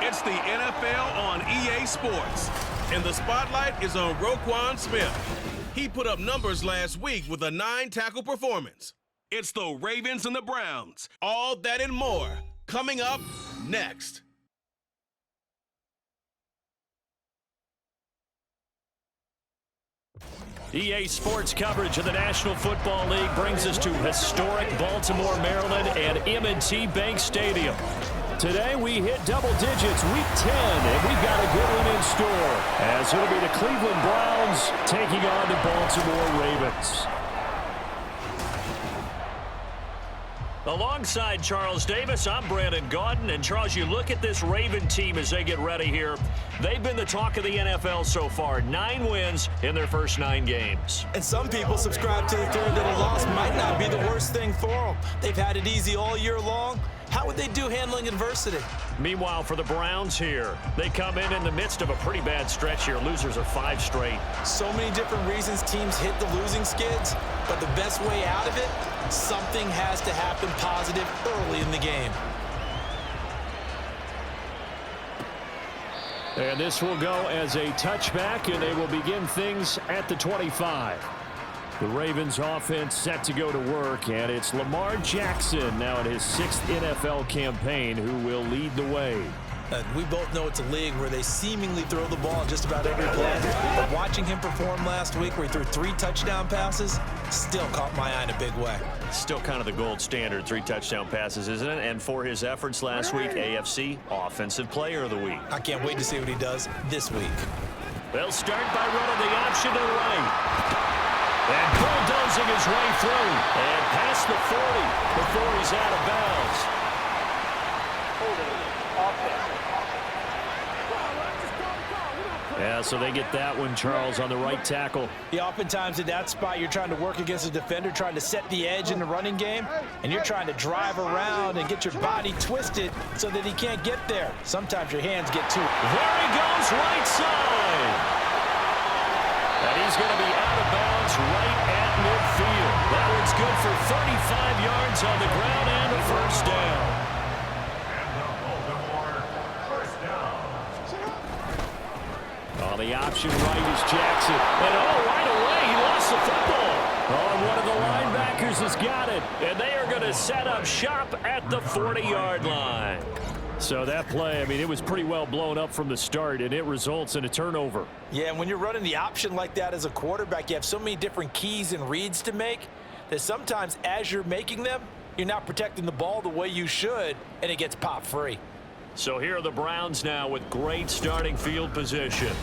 It's the NFL on EA Sports, and the spotlight is on Roquan Smith. He put up numbers last week with a 9-tackle performance. It's the Ravens and the Browns. All that and more coming up next. EA Sports coverage of the National Football League brings us to historic Baltimore, Maryland and M&T Bank Stadium. Today we hit double digits, week 10, and we've got a good one in store, as it'll be the Cleveland Browns taking on the Baltimore Ravens. Alongside Charles Davis, I'm Brandon Gaudin. And Charles, you look at this Raven team as they get ready here. They've been the talk of the NFL so far. 9 wins in their first 9 games. And some people subscribe to the theory that a loss might not be the worst thing for them. They've had it easy all year long. How would they do handling adversity? Meanwhile, for the Browns here, they come in the midst of a pretty bad stretch here. Losers are 5 straight. So many different reasons teams hit the losing skids, but the best way out of it, something has to happen positive early in the game. And this will go as a touchback, and they will begin things at the 25. The Ravens offense set to go to work, and it's Lamar Jackson now in his 6th NFL campaign who will lead the way. We both know it's a league where they seemingly throw the ball just about every play. But watching him perform last week where he threw 3 touchdown passes still caught my eye in a big way. Still kind of the gold standard, 3 touchdown passes, isn't it? And for his efforts last week, AFC Offensive Player of the Week. I can't wait to see what he does this week. They'll start by running the option to the right. And bulldozing his way through. And past the 40 before he's out of bounds. Yeah, so they get that one, Charles, on the right tackle. Yeah, oftentimes in that spot, you're trying to work against a defender, trying to set the edge in the running game, and you're trying to drive around and get your body twisted so that he can't get there. Sometimes your hands get to it. There he goes, right side. And he's going to be out of bounds right at midfield. That one's good for 35 yards on the ground and a first down. On the option right is Jackson. And right away, he lost the football. Oh, one of the linebackers has got it. And they are going to set up shop at the 40-yard line. So that play, I mean, it was pretty well blown up from the start, and it results in a turnover. Yeah, and when you're running the option like that as a quarterback, you have so many different keys and reads to make that sometimes as you're making them, you're not protecting the ball the way you should, and it gets popped free. So here are the Browns now with great starting field position.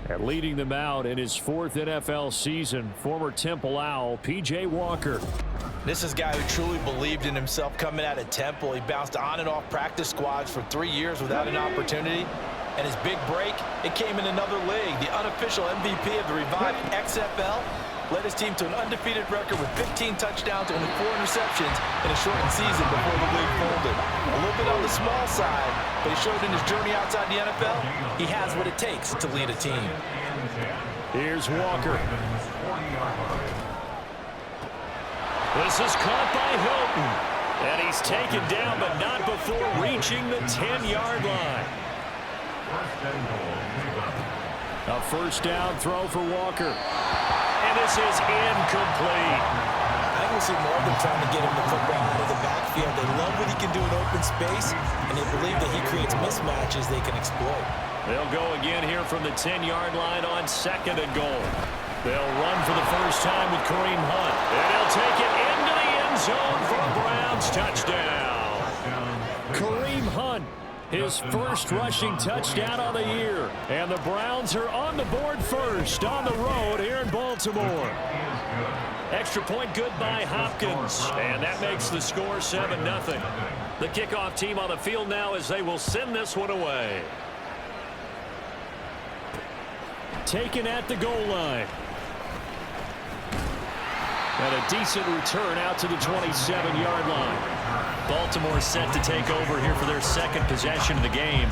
And leading them out in his 4th NFL season, former Temple Owl, P.J. Walker. This is a guy who truly believed in himself coming out of Temple. He bounced on and off practice squads for 3 years without an opportunity. And his big break, it came in another league. The unofficial MVP of the revived XFL led his team to an undefeated record with 15 touchdowns and only 4 interceptions in a shortened season before the league folded. A little bit on the small side, but he showed in his journey outside the NFL, he has what it takes to lead a team. Here's Walker. This is caught by Hilton. And he's taken down, but not before reaching the 10-yard line. A first down throw for Walker. And this is incomplete. I think we'll see more of them trying to get him the football out of the backfield. They love what he can do in open space, and they believe that he creates mismatches they can exploit. They'll go again here from the 10-yard line on 2nd and goal. They'll run for the first time with Kareem Hunt. And he'll take it into the end zone for a Browns touchdown. Kareem Hunt, his first rushing touchdown of the year. And the Browns are on the board first on the road here in Baltimore. Extra point good by Hopkins. And that makes the score 7-0. The kickoff team on the field now as they will send this one away. Taken at the goal line. And a decent return out to the 27-yard line. Baltimore set to take over here for their 2nd possession of the game.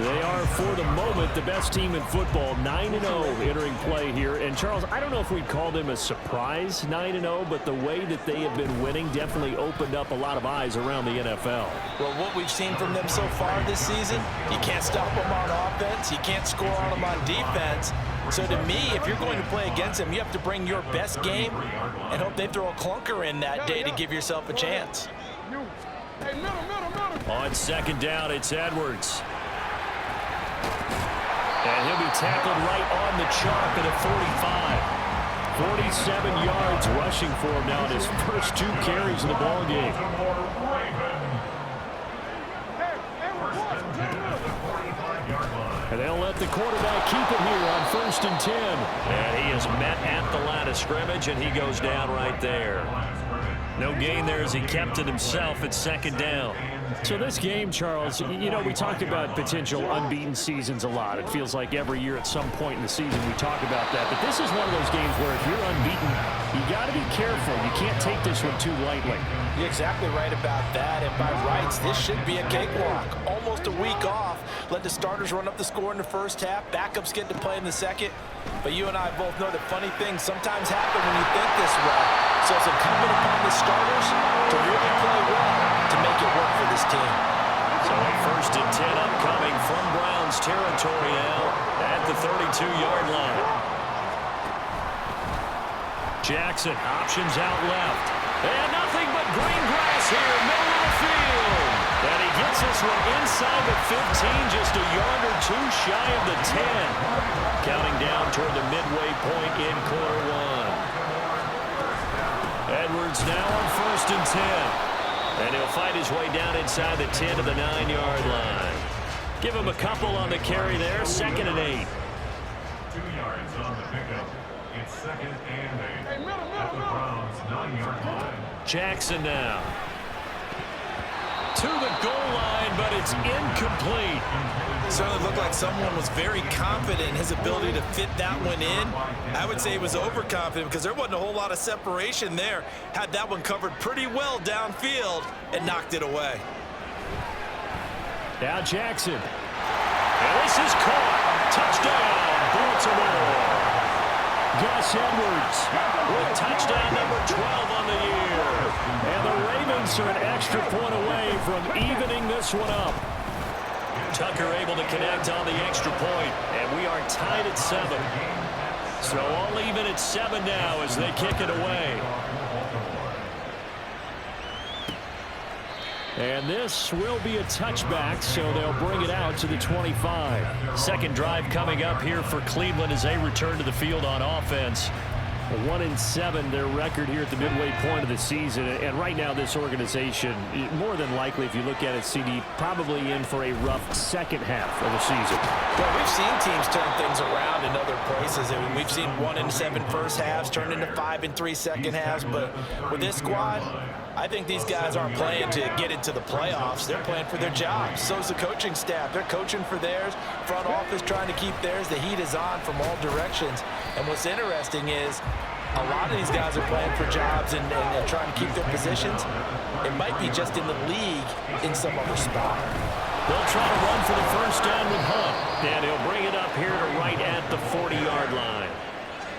They are, for the moment, the best team in football, 9-0 entering play here. And, Charles, I don't know if we'd call them a surprise 9-0, but the way that they have been winning definitely opened up a lot of eyes around the NFL. Well, what we've seen from them so far this season, you can't stop them on offense, you can't score on them on defense. So to me, if you're going to play against them, you have to bring your best game and hope they throw a clunker in that day to give yourself a chance. On second down, it's Edwards. And he'll be tackled right on the chalk at a 45. 47 yards rushing for him now in his first 2 carries in the ballgame. And they'll let the quarterback keep it here on 1st and 10. And he is met at the line of scrimmage, and he goes down right there. No gain there as he kept it himself at 2nd down. So this game, Charles, you know, we talk about potential unbeaten seasons a lot. It feels like every year at some point in the season we talk about that. But this is one of those games where if you're unbeaten, you got to be careful. You can't take this one too lightly. You're exactly right about that. And by rights, this should be a cakewalk. Almost a week off. Let the starters run up the score in the first half. Backups get to play in the second. But you and I both know that funny things sometimes happen when you think this way. So it's incumbent upon the starters to really play well to make it work for this team. So 1st and 10 upcoming from Browns territory now at the 32-yard line. Jackson options out left. And nothing but green grass here, middle of the field. And he gets this one inside the 15, just a yard or 2 shy of the 10. Counting down toward the midway point in quarter 1. Edwards now on 1st and 10. And he'll fight his way down inside the 10 to the 9-yard line. Give him a couple on the carry there, 2nd and 8. 2 yards on the pickup. It's 2nd and 8 at the Browns' 9-yard line. Jackson now. To the goal line, but it's incomplete. Certainly looked like someone was very confident in his ability to fit that one in. I would say he was overconfident because there wasn't a whole lot of separation there. Had that one covered pretty well downfield and knocked it away. Now Jackson. And this is caught. Touchdown, Baltimore. Gus Edwards with touchdown number 12 on the year. And the Ravens are an extra point away from evening this one up. Tucker able to connect on the extra point, and we are tied at 7. So all even at 7 now as they kick it away. And this will be a touchback, so they'll bring it out to the 25. Second drive coming up here for Cleveland as they return to the field on offense. 1-7 their record here at the midway point of the season, and right now this organization, more than likely, if you look at it, CD, probably in for a rough second half of the season. Well, we've seen teams turn things around in other places. I mean, we've seen 1-7 first halves turn into 5-3 second halves, but with this squad, I think these guys aren't playing to get into the playoffs. They're playing for their jobs. So's the coaching staff. They're coaching for theirs. Front office trying to keep theirs. The heat is on from all directions. And what's interesting is a lot of these guys are playing for jobs and trying to keep their positions. It might be just in the league in some other spot. They'll try to run for the first down with Hunt. And he'll bring it up here to right at the 40-yard line.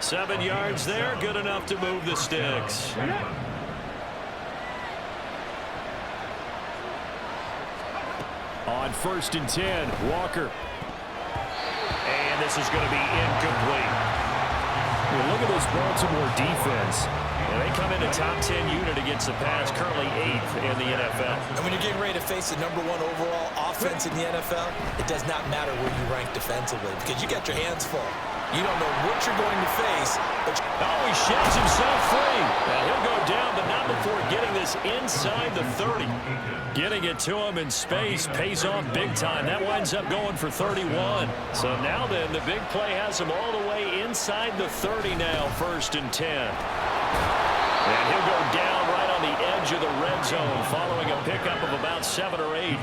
7 yards there, good enough to move the sticks. On 1st and 10, Walker. And this is going to be incomplete. Well, look at this Baltimore defense. And they come in a top 10 unit against the pass, currently 8th in the NFL. And when you're getting ready to face the #1 overall offense in the NFL, it does not matter where you rank defensively because you got your hands full. You don't know what you're going to face. But he sheds himself free. And he'll go down, but not before getting this inside the 30. Getting it to him in space pays off big time. That winds up going for 31. So now then, the big play has him all the way inside the 30 now, 1st and 10. And he'll go down right on the edge of the red zone following a pickup of about 7 or 8.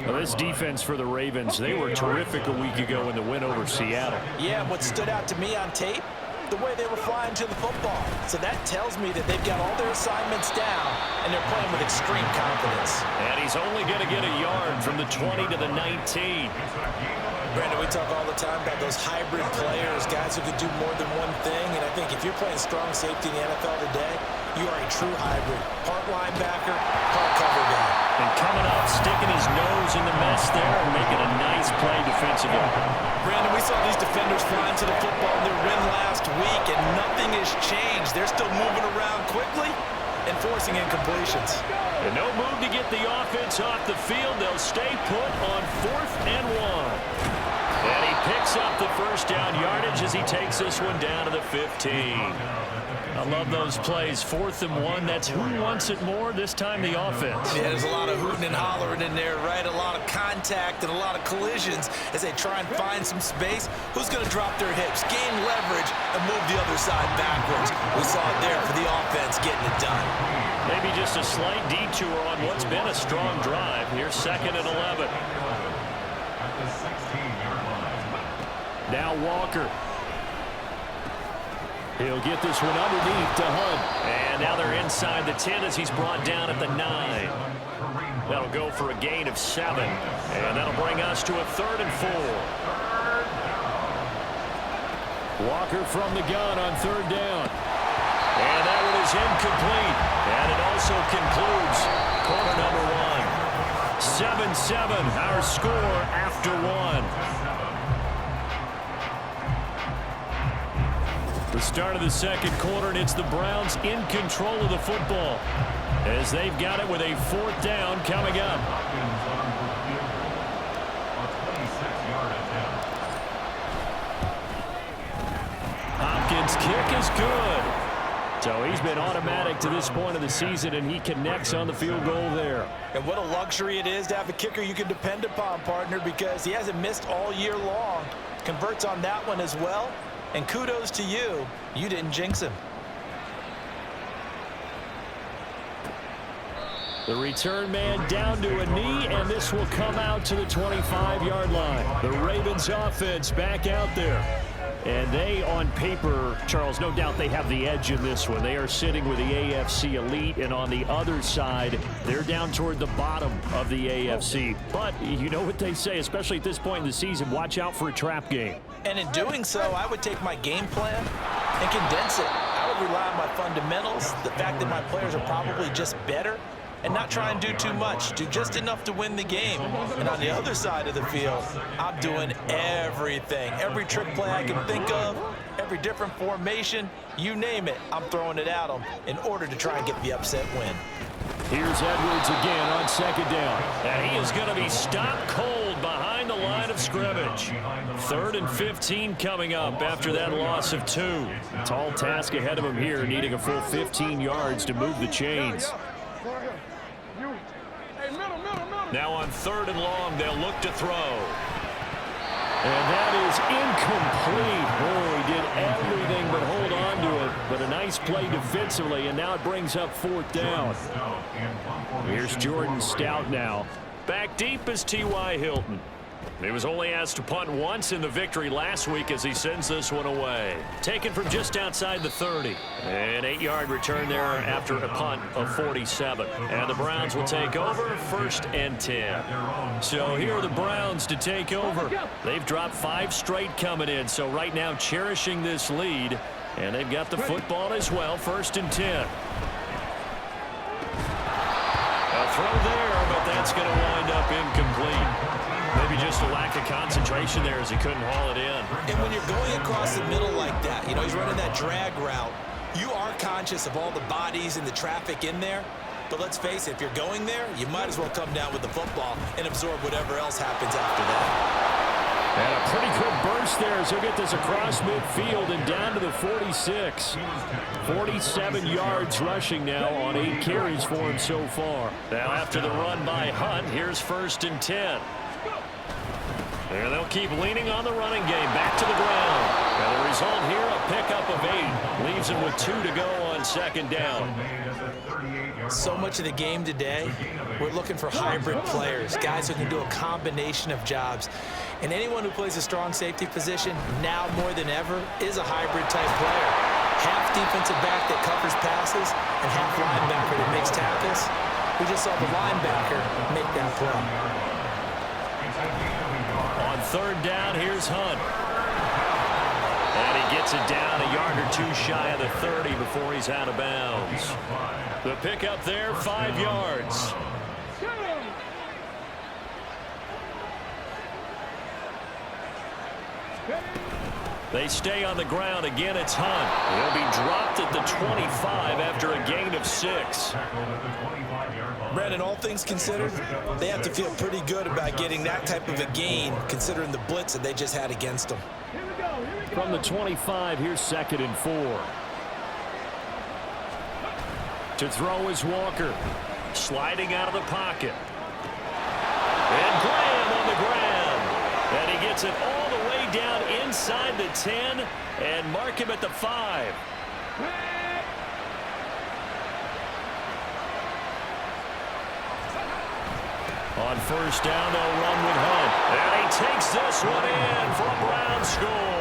Well, this defense for the Ravens, they were terrific a week ago in the win over Seattle. Yeah, what stood out to me on tape, the way they were flying to the football. So that tells me that they've got all their assignments down, and they're playing with extreme confidence. And he's only going to get a yard from the 20 to the 19. Brandon, we talk all the time about those hybrid players, guys who could do more than one thing. And I think if you're playing strong safety in the NFL today, you are a true hybrid. Part linebacker, part cover guy. And coming up, sticking his nose in the mess there and making a nice play defensively. Brandon, we saw these defenders flying to the football in their win last week, and nothing has changed. They're still moving around quickly and forcing incompletions. And no move to get the offense off the field. They'll stay put on 4th and 1. And he picks up the first down yardage as he takes this one down to the 15. I love those plays. 4th and 1. That's who wants it more, this time the offense. Yeah, there's a lot of hooting and hollering in there, right? A lot of contact and a lot of collisions as they try and find some space. Who's going to drop their hips, gain leverage, and move the other side backwards? We saw it there for the offense getting it done. Maybe just a slight detour on what's been a strong drive. Here's 2nd and 11. Now Walker. He'll get this one underneath to Hunt. And now they're inside the 10 as he's brought down at the 9. That'll go for a gain of 7. And that'll bring us to a 3rd and 4. Walker from the gun on 3rd down. And that one is incomplete. And it also concludes quarter number 1. 7-7, our score after 1. The start of the 2nd quarter, and it's the Browns in control of the football as they've got it with a 4th down coming up. Hopkins' kick is good. So he's been automatic to this point of the season, and he connects on the field goal there. And what a luxury it is to have a kicker you can depend upon, partner, because he hasn't missed all year long. Converts on that one as well. And kudos to you. You didn't jinx him. The return man down to a knee, and this will come out to the 25-yard line. The Ravens offense back out there. And they, on paper, Charles, no doubt they have the edge in this one. They are sitting with the AFC elite, and on the other side, they're down toward the bottom of the AFC. But you know what they say, especially at this point in the season, watch out for a trap game. And in doing so, I would take my game plan and condense it. I would rely on my fundamentals, the fact that my players are probably just better, and not try and do too much, do just enough to win the game. And on the other side of the field, I'm doing everything. Every trick play I can think of, every different formation, you name it, I'm throwing it at them in order to try and get the upset win. Here's Edwards again on 2nd down. And he is going to be stopped cold behind the line of scrimmage. 3rd and 15 coming up after that loss of 2. Tall task ahead of him here, needing a full 15 yards to move the chains. Now on 3rd and long, they'll look to throw. And that is incomplete. Oh, he did everything but hold on to it. But a nice play defensively, and now it brings up 4th down. Here's Jordan Stout now. Back deep is T.Y. Hilton. He was only asked to punt once in the victory last week as he sends this one away. Taken from just outside the 30. An 8-yard return there after a punt of 47. And the Browns will take over 1st and 10. So here are the Browns to take over. They've dropped 5 straight coming in, so right now cherishing this lead. And they've got the football as well, 1st and 10. A throw there, but that's going to wind up incomplete. Maybe just a lack of concentration there as he couldn't haul it in. And when you're going across the middle like that, you know, he's running that drag route, you are conscious of all the bodies and the traffic in there. But let's face it, if you're going there, you might as well come down with the football and absorb whatever else happens after that. And a pretty good burst there as he'll get this across midfield and down to the 46. 47 yards rushing now on 8 carries for him so far. Now after the run by Hunt, here's 1st and 10. And they'll keep leaning on the running game. Back to the ground. And the result here, a pickup of 8. Leaves him with 2 to go on 2nd down. So much of the game today, we're looking for hybrid players, guys who can do a combination of jobs. And anyone who plays a strong safety position, now more than ever, is a hybrid type player. Half defensive back that covers passes and half linebacker that makes tackles. We just saw the linebacker make that play. On third down, here's Hunt. And he gets it down a yard or two shy of the 30 before he's out of bounds. The pickup there, 5 yards. They stay on the ground. Again, it's Hunt. He'll be dropped at the 25 after a gain of 6. Brandon, all things considered, they have to feel pretty good about getting that type of a gain, considering the blitz that they just had against them. From the 25, here's 2nd and 4. To throw is Walker. Sliding out of the pocket. And Graham on the ground. And he gets it all the way down inside the 10 and mark him at the 5. On first down, they'll run with Hunt. And he takes this one in for a Brown score.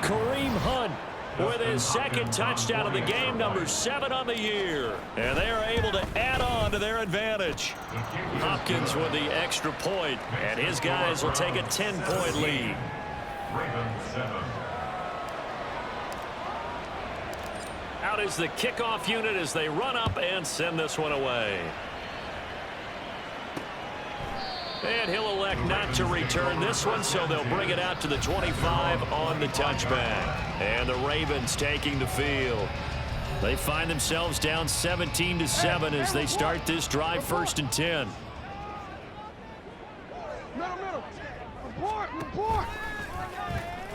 Kareem Hunt with his 2nd touchdown of the game, number 7 on the year. And they are able to add on to their advantage. Hopkins with the extra point, and his guys will take a 10-point lead. Out is the kickoff unit as they run up and send this one away. And he'll elect not to return this one, so they'll bring it out to the 25 on the touchback. And the Ravens taking the field. They find themselves down 17-7 as they start this drive, 1st and 10.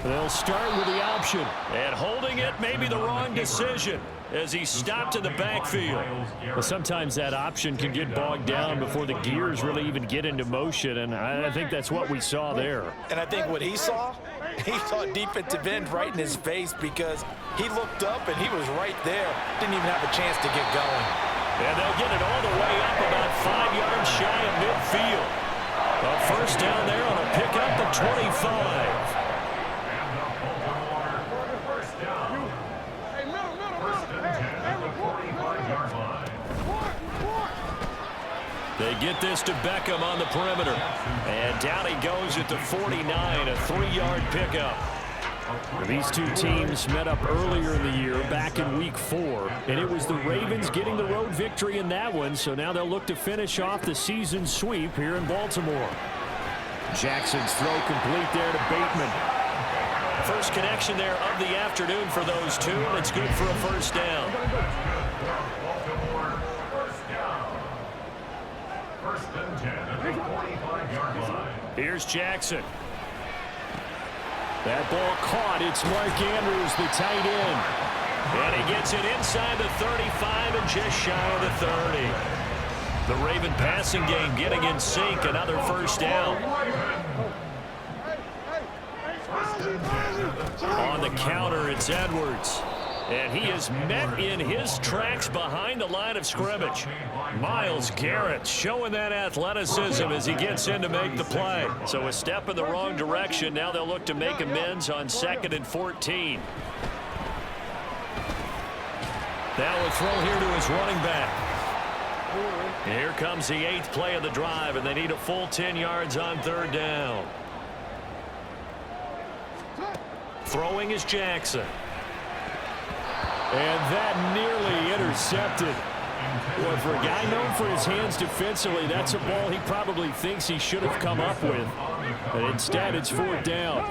They'll start with the option. And holding it may be the wrong decision as he's stopped in the backfield. Well, sometimes that option can get bogged down before the gears really even get into motion, and I think that's what we saw there. And I think what he saw defensive end right in his face because he looked up and he was right there. Didn't even have a chance to get going. And they'll get it all the way up about 5 yards shy of midfield. A first down there on a pickup at 25. They get this to Beckham on the perimeter. And down he goes at the 49, a 3-yard pickup. These two teams met up earlier in the year, back in week 4. And it was the Ravens getting the road victory in that one. So now they'll look to finish off the season sweep here in Baltimore. Jackson's throw complete there to Bateman. First connection there of the afternoon for those two. And it's good for a first down. Here's Jackson. That ball caught. It's Mark Andrews, the tight end. And he gets it inside the 35 and just shy of the 30. The Raven passing game getting in sync. Another first down. On the counter, it's Edwards. And he is met in his tracks behind the line of scrimmage. Myles Garrett showing that athleticism as he gets in to make the play. So a step in the wrong direction. Now they'll look to make amends on 2nd and 14. Now a throw here to his running back. Here comes the 8th play of the drive, and they need a full 10 yards on 3rd down. Throwing is Jackson. And that nearly intercepted. Boy, for a guy known for his hands defensively, that's a ball he probably thinks he should have come up with. But instead, it's 4th down.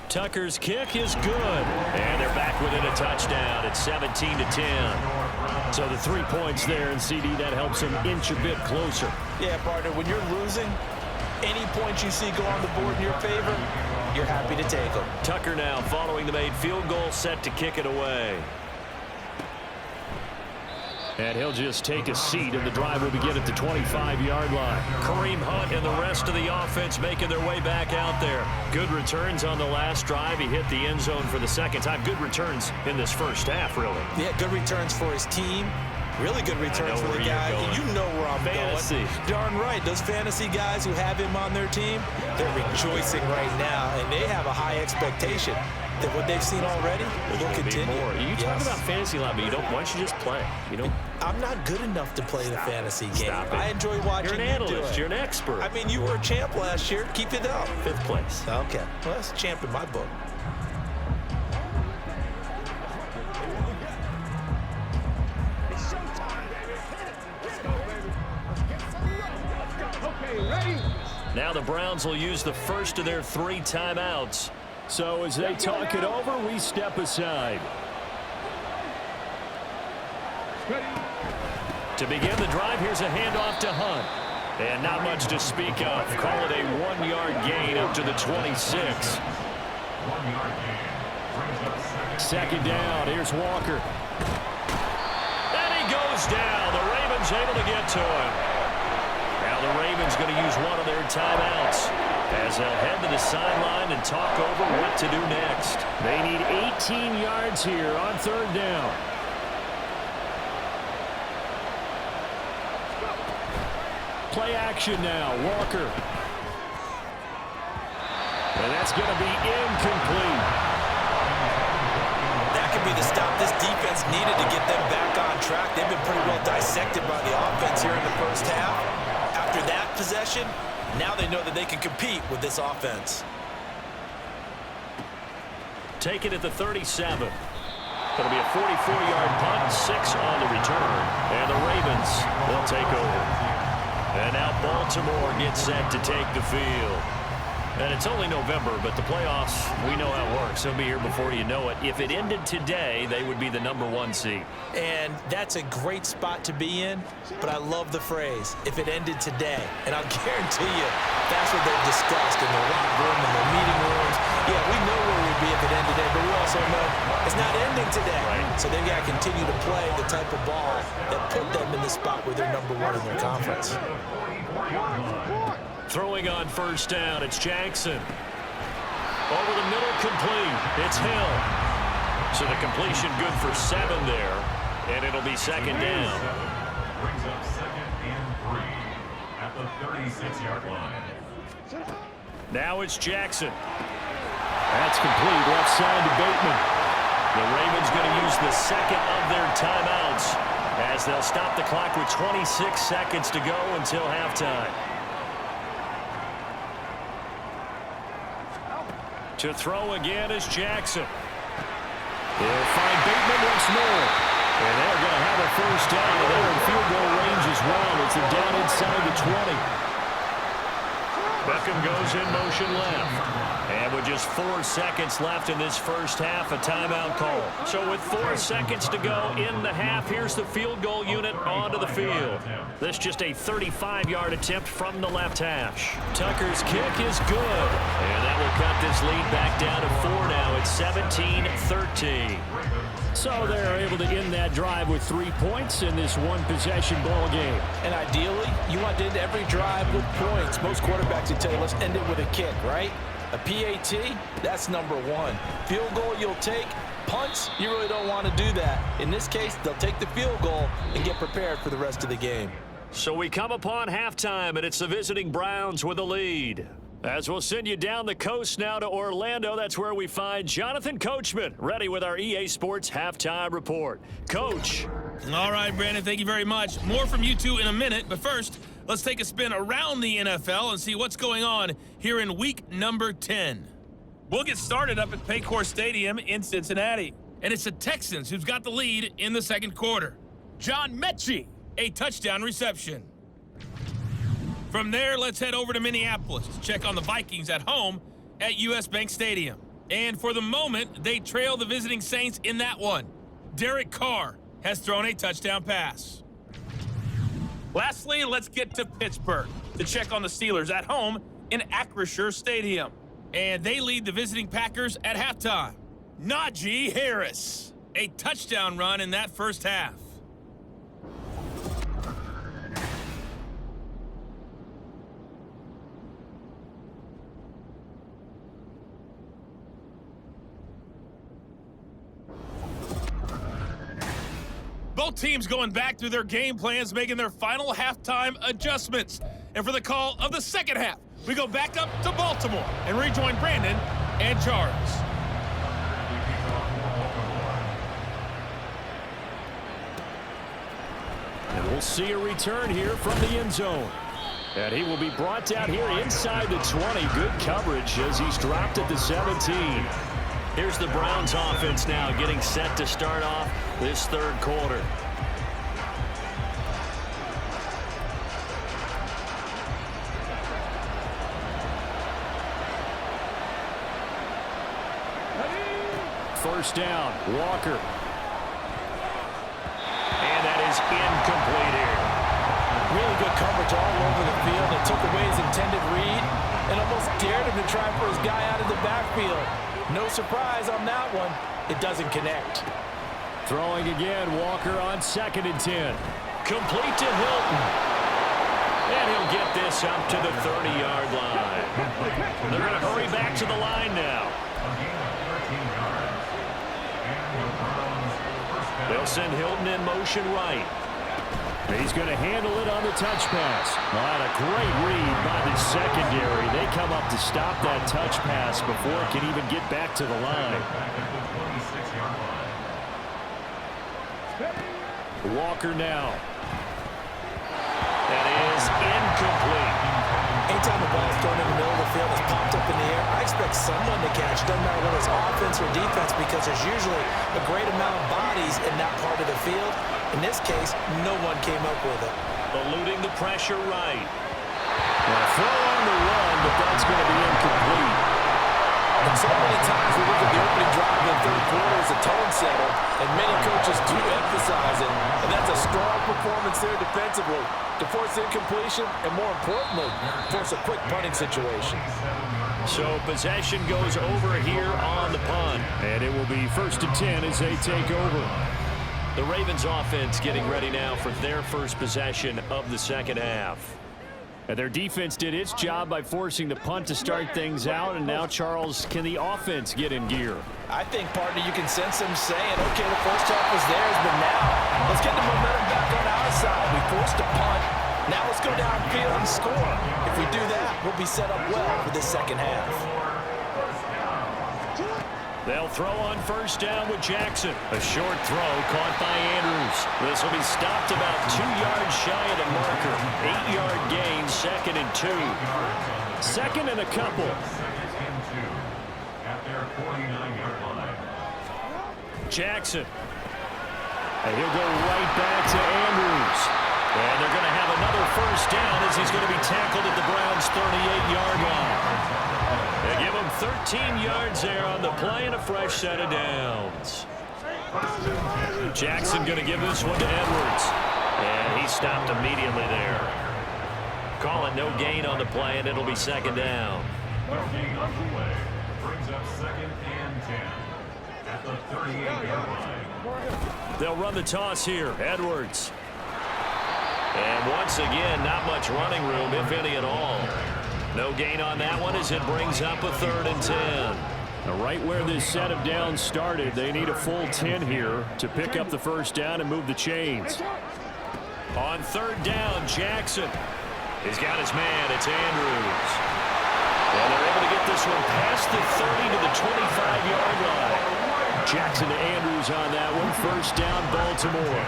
Tucker's kick is good. And they're back within a touchdown. It's 17-10. So the 3 points there, and CD, that helps them inch a bit closer. Yeah, partner, when you're losing, any points you see go on the board in your favor, you're happy to take them. Tucker now following the made field goal, set to kick it away. And he'll just take a seat, and the drive will begin at the 25-yard line. Kareem Hunt and the rest of the offense making their way back out there. Good returns on the last drive. He hit the end zone for the second time. Good returns in this first half, really. Yeah, good returns for his team. Really good returns for the guy. You know where I'm going. Darn right. Those fantasy guys who have him on their team, they're rejoicing right now, and they have a high expectation that what they've seen already will continue. More. You talk about fantasy a lot, but why don't you just play? I'm not good enough to play the fantasy game. I enjoy watching You're an analyst. You're an expert. I mean, you were a champ last year. Keep it up. 5th place. Okay. Well, that's a champ in my book. Now the Browns will use the first of their 3 timeouts. So as they talk it over, we step aside. To begin the drive, here's a handoff to Hunt. And not much to speak of. Call it a 1-yard gain up to the 26. 1-yard gain. Second down, here's Walker. And he goes down. The Ravens able to get to him. Now the Ravens going to use one of their timeouts as they'll head to the sideline and talk over what to do next. They need 18 yards here on 3rd down. Play action now, Walker. And that's going to be incomplete. That could be the stop this defense needed to get them back on track. They've been pretty well dissected by the offense here in the first half. After that possession, now they know that they can compete with this offense. Take it at the 37. It'll be a 44-yard punt, 6 on the return. And the Ravens will take over. And now Baltimore gets set to take the field. And it's only November, but the playoffs, we know how it works. They'll be here before you know it. If it ended today, they would be the #1 seed. And that's a great spot to be in, but I love the phrase, if it ended today. And I'll guarantee you, that's what they've discussed in the locker room, in the meeting rooms. Yeah, we know where we'd be if it ended today, but we also know it's not ending today. Right. So they've got to continue to play the type of ball that put them in the spot where they're #1 in their conference. Throwing on first down, it's Jackson. Over the middle, complete. It's Hill. So the completion good for 7 there, and it'll be second down. Brings up 2nd and 3 at the 36-yard line. Now it's Jackson. That's complete, left side to Bateman. The Ravens going to use the second of their timeouts as they'll stop the clock with 26 seconds to go until halftime. To throw again is Jackson. They'll find Bateman once more. And they're going to have a first down. They're in field goal range as well as they're down inside the 20. Beckham goes in motion left. And with just 4 seconds left in this first half, a timeout call. So with 4 seconds to go in the half, here's the field goal unit onto the field. This just a 35-yard attempt from the left hash. Tucker's kick is good. And that will cut this lead back down to 4 now. It's 17-13. So they're able to end that drive with 3 points in this one-possession ball game. And ideally, you want to end every drive with points. Most quarterbacks would tell you, let's end it with a kick, right? A PAT, that's #1. Field goal you'll take. Punts, you really don't want to do that. In this case, they'll take the field goal and get prepared for the rest of the game. So we come upon halftime, and it's the visiting Browns with a lead. As we'll send you down the coast now to Orlando, that's where we find Jonathan Coachman, ready with our EA Sports Halftime Report. Coach. All right, Brandon, thank you very much. More from you two in a minute, but first, let's take a spin around the NFL and see what's going on here in week number 10. We'll get started up at Paycor Stadium in Cincinnati, and it's the Texans who's got the lead in the second quarter. John Mechie, a touchdown reception. From there, let's head over to Minneapolis to check on the Vikings at home at US Bank Stadium. And for the moment, they trail the visiting Saints in that one. Derek Carr has thrown a touchdown pass. Lastly, let's get to Pittsburgh to check on the Steelers at home in Acrisure Stadium. And they lead the visiting Packers at halftime. Najee Harris, a touchdown run in that first half. Both teams going back through their game plans, making their final halftime adjustments. And for the call of the second half, we go back up to Baltimore and rejoin Brandon and Charles. And we'll see a return here from the end zone. And he will be brought down here inside the 20. Good coverage as he's dropped at the 17. Here's the Browns offense now getting set to start off this third quarter. First down, Walker. And that is incomplete here. Really good coverage all over the field. It took away his intended read and almost dared him to try for his guy out of the backfield. No surprise on that one. It doesn't connect. Throwing again, Walker on 2nd and 10. Complete to Hilton. And he'll get this up to the 30-yard line. They're going to hurry back to the line now. They'll send Hilton in motion right. He's going to handle it on the touch pass. What a great read by the secondary. They come up to stop that touch pass before it can even get back to the line. Walker now. That is incomplete. Anytime the ball's thrown in the middle of the field, it's popped up in the air, I expect someone to catch. Doesn't matter whether it's offense or defense, because there's usually a great amount of bodies in that part of the field. In this case, no one came up with it. Eluding the pressure right. Well, throw on the run, but that's going to be incomplete. And so many times we look at the opening drive in the third quarter as a tone setter, and many coaches do emphasize it. And that's a strong performance there defensively to force incompletion and, more importantly, force a quick punting situation. So possession goes over here on the punt. And it will be 1st and 10 as they take over. The Ravens offense getting ready now for their first possession of the second half. And their defense did its job by forcing the punt to start things out. And now, Charles, can the offense get in gear? I think, partner, you can sense them saying, okay, the first half was theirs, but now let's get the momentum back on our side. We forced a punt. Now let's go downfield and score. If we do that, we'll be set up well for this second half. They'll throw on first down with Jackson. A short throw caught by Andrews. This will be stopped about 2 yards shy of the marker. 8-yard gain, 2nd and 2. 2nd and a couple. At their 49-yard line. Jackson. And he'll go right back to Andrews. And they're going to have another first down as he's going to be tackled at the Browns' 38-yard line. They give him 13 yards there on the play and a fresh set of downs. Jackson going to give this one to Edwards. And he stopped immediately there. Calling no gain on the play, and it'll be 2nd down. No gain on the play. Brings up 2nd and 10 at the 38-yard line. They'll run the toss here. Edwards. And once again, not much running room, if any at all. No gain on that one as it brings up a 3rd and 10. Now, right where this set of downs started, they need a full 10 here to pick up the first down and move the chains. On 3rd down, Jackson. He's got his man. It's Andrews. And they're able to get this one past the 30 to the 25-yard line. Jackson to Andrews on that one. First down, Baltimore.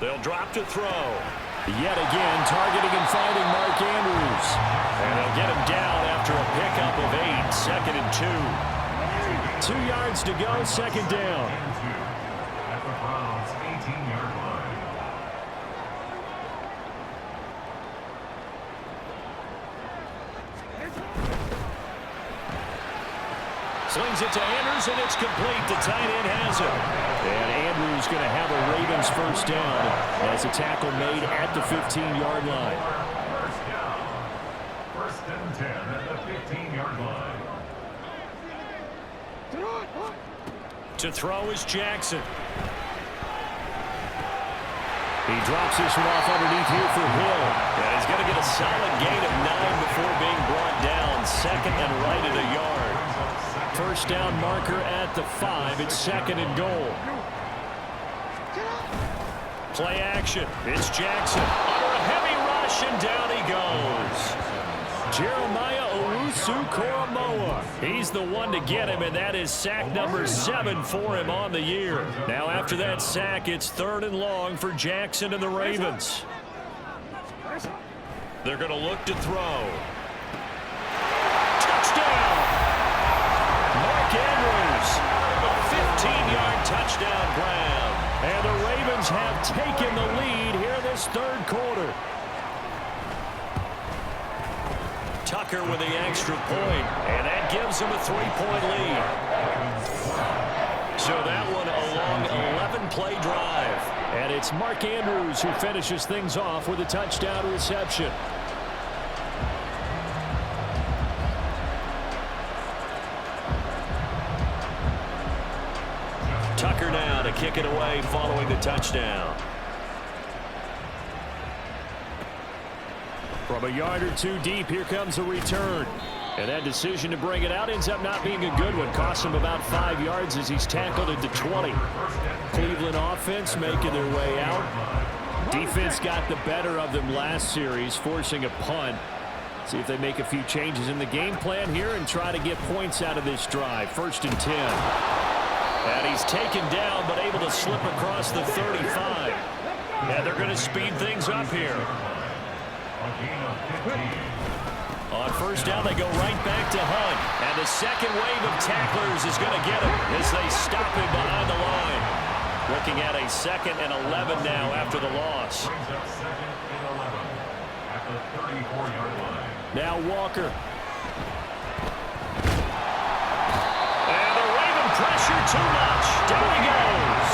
They'll drop to throw. Yet again, targeting and finding Mark Andrews. And they'll get him down after a pickup of 8. 2nd and 2. 2 yards to go, 2nd down. At the Browns' 18-yard line. Slings it to Andrews, and it's complete. The tight end has it. And Andrews going to have a Ravens first down as a tackle made at the 15-yard line. First down. 1st and 10 at the 15-yard line. To throw is Jackson. He drops this one off underneath here for Hill. And he's going to get a solid gain of 9 before being brought down. first down marker at the 5. It's 2nd and goal. Play action. It's Jackson under a heavy rush, and down he goes. Jeremiah Owusu-Koramoah. He's the one to get him, and that is sack number 7 for him on the year. Now after that sack, it's 3rd and long for Jackson and the Ravens. They're going to look to throw. Touchdown! Mark Andrews. A 15-yard touchdown grab. And the Ravens have taken the lead here in this 3rd quarter. Tucker with the extra point, and that gives him a 3-point lead. So that one a long 11-play drive. And it's Mark Andrews who finishes things off with a touchdown reception. Tucker now to kick it away following the touchdown. From a yard or 2 deep, here comes a return. And that decision to bring it out ends up not being a good one. Costs him about 5 yards as he's tackled at the 20. Cleveland offense making their way out. Defense got the better of them last series, forcing a punt. See if they make a few changes in the game plan here and try to get points out of this drive. 1st and 10. And he's taken down but able to slip across the 35. And they're going to speed things up here. On 1st down, they go right back to Hunt. And the second wave of tacklers is going to get him as they stop him behind the line. Looking at a 2nd and 11 now after the loss. Now Walker. And the Raven pressure too much. Down he goes.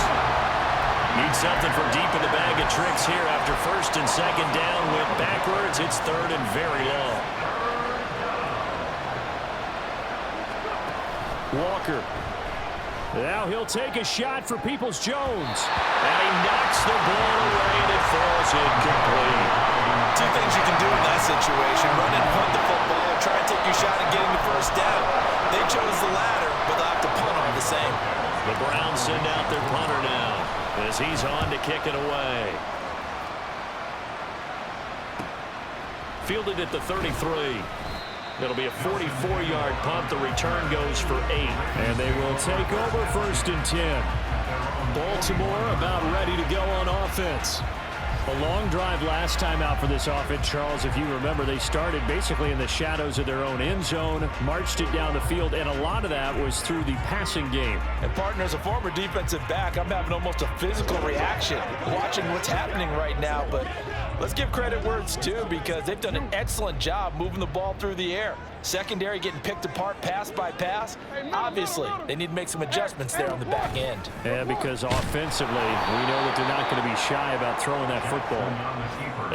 Need something from deep in the bag of tricks here after 1st and 2nd down. Went backwards. It's 3rd and very long. Walker. Now he'll take a shot for Peoples-Jones. And he knocks the ball away and it falls incomplete. 2 things you can do in that situation. Run and punt the football or try and take your shot at getting the 1st down. They chose the latter, but they'll have to punt all the same. The Browns send out their punter now as he's on to kick it away. Fielded at the 33. It'll be a 44-yard punt. The return goes for 8. And they will take over 1st and 10. Baltimore about ready to go on offense. A long drive last time out for this offense, Charles. If you remember, they started basically in the shadows of their own end zone, marched it down the field, and a lot of that was through the passing game. And partner, as a former defensive back, I'm having almost a physical reaction watching what's happening right now. But let's give credit where it's due because they've done an excellent job moving the ball through the air. Secondary getting picked apart pass by pass. Obviously, they need to make some adjustments there on the back end. Yeah, because offensively, we know that they're not going to be shy about throwing that football.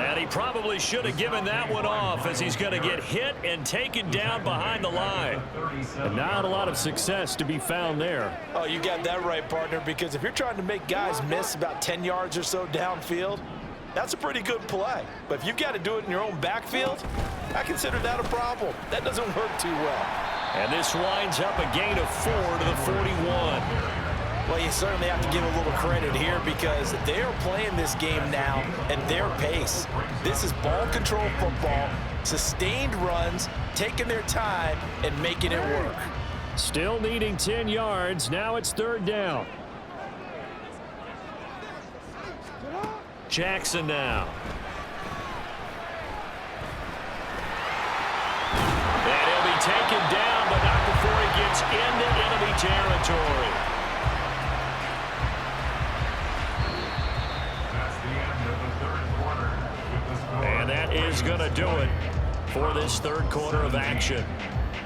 And he probably should have given that one off as he's going to get hit and taken down behind the line. And not a lot of success to be found there. Oh, you got that right, partner, because if you're trying to make guys miss about 10 yards or so downfield, that's a pretty good play. But if you've got to do it in your own backfield, I consider that a problem. That doesn't work too well. And this winds up a gain of 4 to the 41. Well, you certainly have to give a little credit here because they are playing this game now at their pace. This is ball control football, sustained runs, taking their time, and making it work. Still needing 10 yards. Now it's 3rd down. Jackson now. And he'll be taken down, but not before he gets into enemy territory. That's the end of the 3rd quarter. With the score, And that is going to do it for this 3rd quarter of action.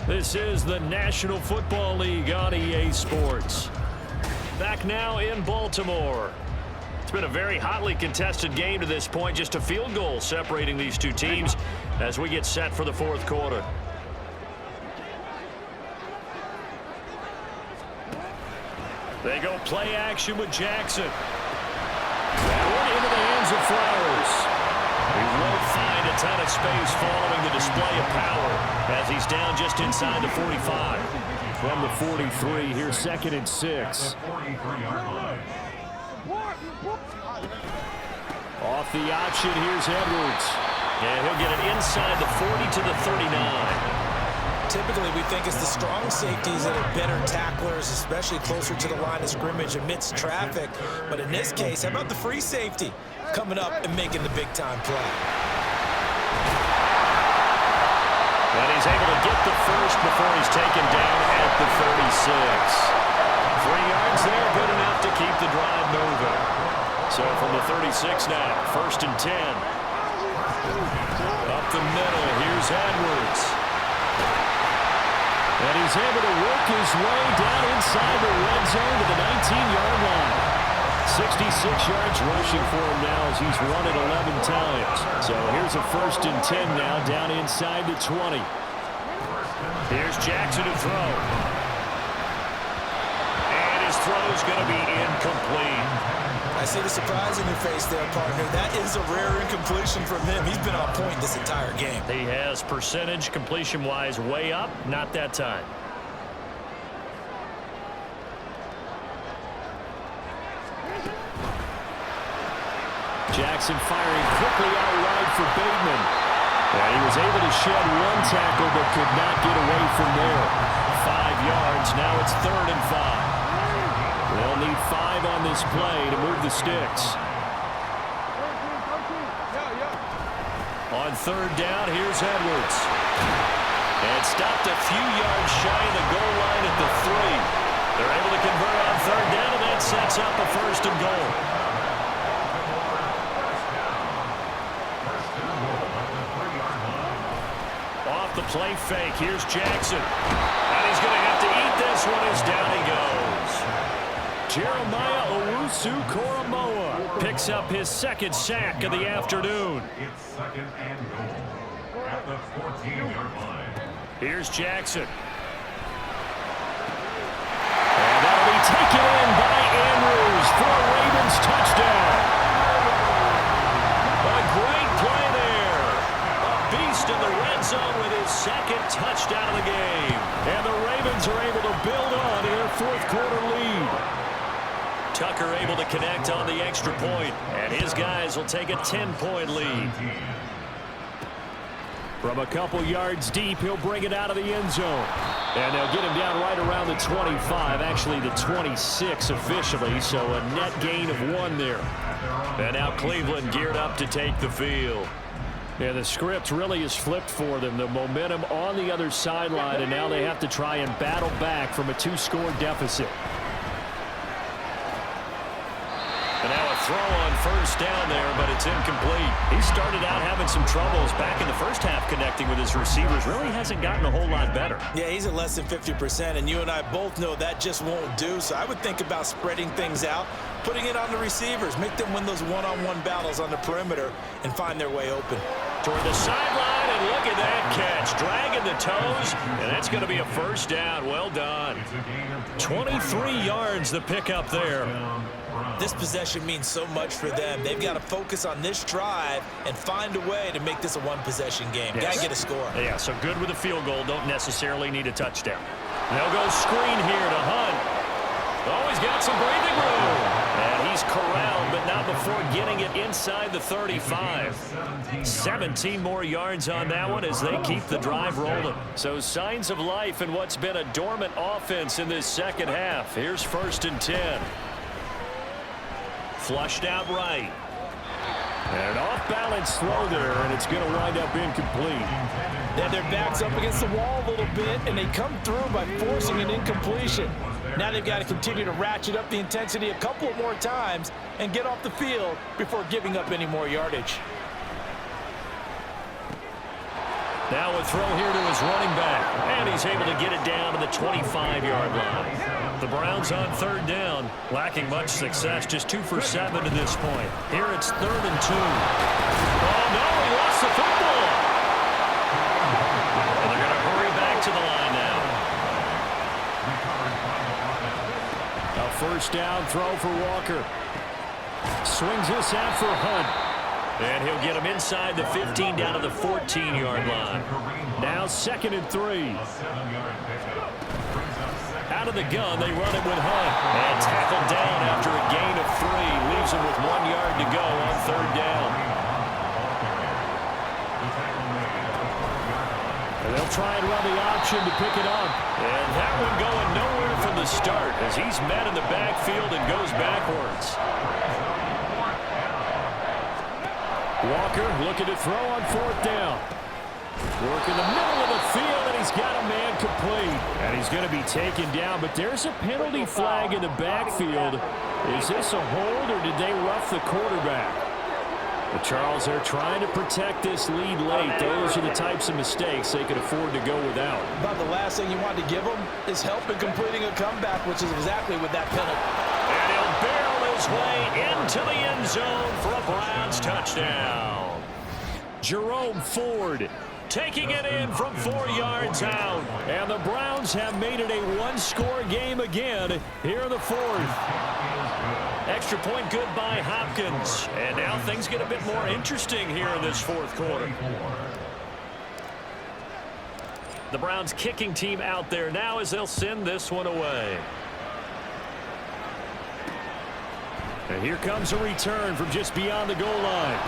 This is the National Football League on EA Sports. Back now in Baltimore. It's been a very hotly contested game to this point. Just a field goal separating these two teams as we get set for the 4th quarter. They go play action with Jackson. That one into the hands of Flowers. He won't find a ton of space following the display of power as he's down just inside the 45. from the 43. Here's 2nd and 6. 43-yard line. Off the option, here's Edwards. And he'll get it inside the 40 to the 39. Typically, we think it's the strong safeties that are better tacklers, especially closer to the line of scrimmage amidst traffic. But in this case, how about the free safety coming up and making the big-time play? And he's able to get the first before he's taken down at the 36. 3 yards there, good enough to keep the drive moving. So from the 36 now, 1st and 10. Up the middle, here's Edwards. And he's able to work his way down inside the red zone to the 19-yard line. 66 yards rushing for him now as he's run it 11 times. So here's a 1st and 10 now down inside the 20. Here's Jackson to throw. And his throw's going to be incomplete. I see the surprise in your face there, partner. That is a rare incompletion from him. He's been on point this entire game. He has percentage completion-wise way up, not that time. Jackson firing quickly out wide for Bateman. And he was able to shed 1 tackle but could not get away from there. 5 yards, now it's 3rd and 5. They'll need 5 on this play to move the sticks. On 3rd down, here's Edwards. And stopped a few yards shy of the goal line at the 3. They're able to convert on 3rd down, and that sets up a 1st and goal. Off the play fake, here's Jackson. And he's going to have to eat this one as down he goes. Jeremiah Owusu-Koramoah picks up his 2nd sack of the afternoon. It's 2nd and goal at the 14-yard line. Here's Jackson. And that'll be taken in by Andrews for a Ravens touchdown. A great play there. A beast in the red zone with his 2nd touchdown of the game. And the Ravens are able to build on their 4th quarter lead. Tucker able to connect on the extra point, and his guys will take a 10-point lead. From a couple yards deep, he'll bring it out of the end zone. And they'll get him down right around the 25, actually the 26 officially, so a net gain of 1 there. And now Cleveland geared up to take the field. Yeah, the script really is flipped for them. The momentum on the other sideline, and now they have to try and battle back from a 2-score deficit. And now a throw on 1st down there, but it's incomplete. He started out having some troubles back in the 1st half connecting with his receivers. Really hasn't gotten a whole lot better. Yeah, he's at less than 50%, and you and I both know that just won't do. So I would think about spreading things out, putting it on the receivers, make them win those one-on-one battles on the perimeter, and find their way open. Toward the sideline, and look at that catch. Dragging the toes, and that's going to be a 1st down. Well done. 23 yards the pickup there. This possession means so much for them. They've got to focus on this drive and find a way to make this a 1-possession game. Yes. Got to get a score. Yeah, so good with a field goal. Don't necessarily need a touchdown. They'll go screen here to Hunt. Oh, he's got some breathing room. And he's corralled, but not before getting it inside the 35. 17 more yards on that one as they keep the drive rolling. So signs of life in what's been a dormant offense in this 2nd half. Here's 1st and 10. Flushed out right. And an off-balance throw there, and it's going to wind up incomplete. Now their back's up against the wall a little bit, and they come through by forcing an incompletion. Now they've got to continue to ratchet up the intensity a couple of more times and get off the field before giving up any more yardage. Now a throw here to his running back, and he's able to get it down to the 25-yard line. The Browns on 3rd down, lacking much success, just 2 for 7 to this point. Here it's 3rd and 2. Oh, no, he lost the football. And they're going to hurry back to the line now. A 1st down throw for Walker. Swings this out for Hunt. And he'll get him inside the 15 down to the 14-yard line. Now 2nd and 3. A 7-yard pickup brings up Out of the gun, they run it with Hunt. And tackled down after a gain of 3. Leaves him with 1 yard to go on 3rd down. And they'll try and run the option to pick it up. And that one going nowhere from the start as he's met in the backfield and goes backwards. Walker looking to throw on 4th down. Working the middle of the field, and he's got a man complete. And he's going to be taken down, but there's a penalty flag in the backfield. Is this a hold, or did they rough the quarterback? But Charles, they're trying to protect this lead late. Those are the types of mistakes they could afford to go without. About the last thing you want to give them is help in completing a comeback, which is exactly what that penalty. And he'll barrel his way into the end zone for a Browns touchdown. Jerome Ford taking it in from 4 yards out. And the Browns have made it a one-score game again here in the 4th. Extra point good by Hopkins. And now things get a bit more interesting here in this 4th quarter. The Browns kicking team out there now as they'll send this one away. And here comes a return from just beyond the goal line.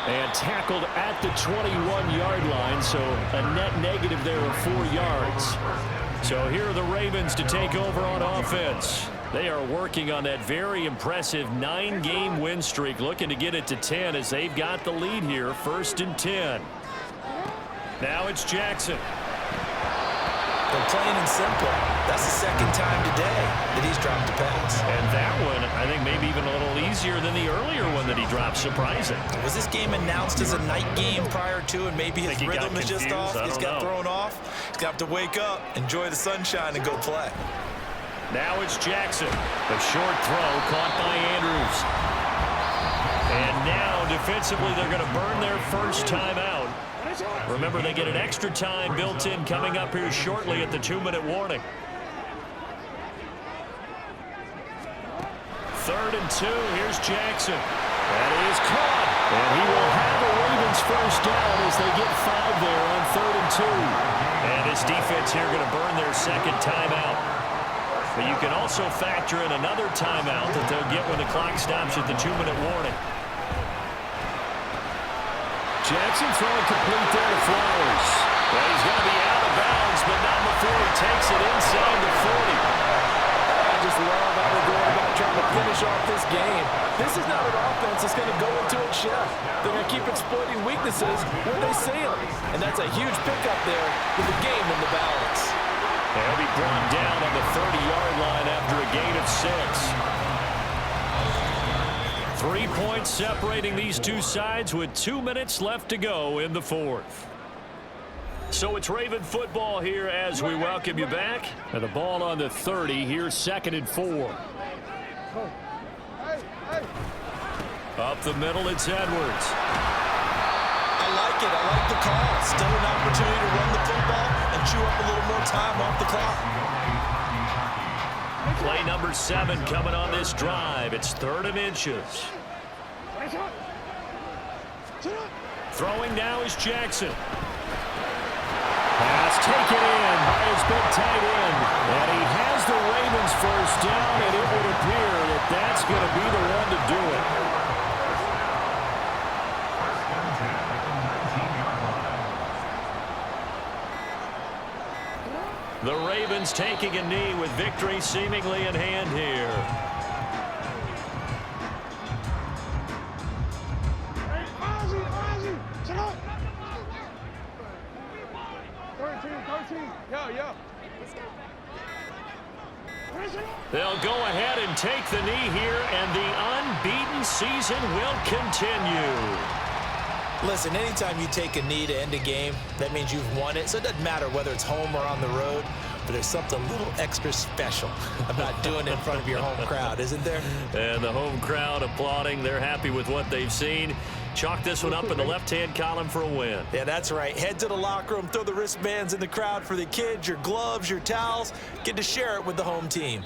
And tackled at the 21-yard line, so a net negative there of 4 yards. So here are the Ravens to take over on offense. They are working on that very impressive 9-game win streak, looking to get it to 10 as they've got the lead here, 1st and 10. Now it's Jackson. They're plain and simple. That's the 2nd time today that he's dropped a pass. And that one, I think, maybe even a little easier than the earlier one that he dropped. Surprising. Was this game announced as a night game prior to, and maybe his rhythm is just off? He's got thrown off. He's got to wake up, enjoy the sunshine, and go play. Now it's Jackson. The short throw caught by Andrews. And now, defensively, they're going to burn their first time out. Remember, they get an extra time built in coming up here shortly at the 2-minute warning. 3rd and 2. Here's Jackson. That is caught. And he will have the Ravens first down as they get 5 there on 3rd and 2. And this defense here going to burn their 2nd timeout. But you can also factor in another timeout that they'll get when the clock stops at the 2-minute warning. Jackson throwing complete there to Flowers. Well, he's going to be out of bounds, but not before he takes it inside the 40. I just love how they're going about trying to finish off this game. This is not an offense that's going to go into its shell. They're going to keep exploiting weaknesses when they see them. And that's a huge pickup there with the game in the balance. They'll be brought down on the 30-yard line after a gain of 6. 3 points separating these two sides with 2 minutes left to go in the 4th. So it's Raven football here as we welcome you back. And the ball on the 30. Here's 2nd and 4. Up the middle, it's Edwards. I like it. I like the call. Still an opportunity to run the football and chew up a little more time off the clock. Play number 7 coming on this drive. It's 3rd and inches. Throwing now is Jackson. Pass taken in by his big tight end. And he has the Ravens first down, and it would appear that that's going to be the one to do it. The Ravens taking a knee with victory seemingly in hand here. They'll go ahead and take the knee here, and the unbeaten season will continue. Listen, anytime you take a knee to end a game, that means you've won it. So it doesn't matter whether it's home or on the road, but there's something a little extra special about doing it in front of your home crowd, isn't there? And the home crowd applauding. They're happy with what they've seen. Chalk this one up in the left-hand column for a win. Yeah, that's right. Head to the locker room, throw the wristbands in the crowd for the kids, your gloves, your towels. Get to share it with the home team.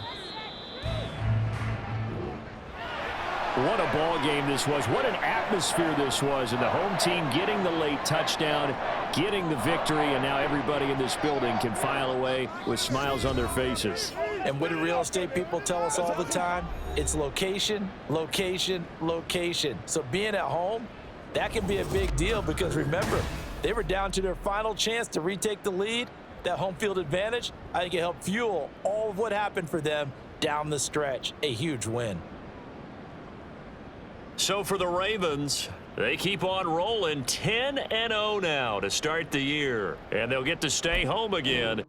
What a ball game this was. What an atmosphere this was. And the home team getting the late touchdown, getting the victory, and now everybody in this building can file away with smiles on their faces. And what do real estate people tell us all the time? It's location, location, location. So being at home, that can be a big deal because remember, they were down to their final chance to retake the lead. That home field advantage, I think it helped fuel all of what happened for them down the stretch. A huge win. So for the Ravens, they keep on rolling 10-0 now to start the year. And they'll get to stay home again.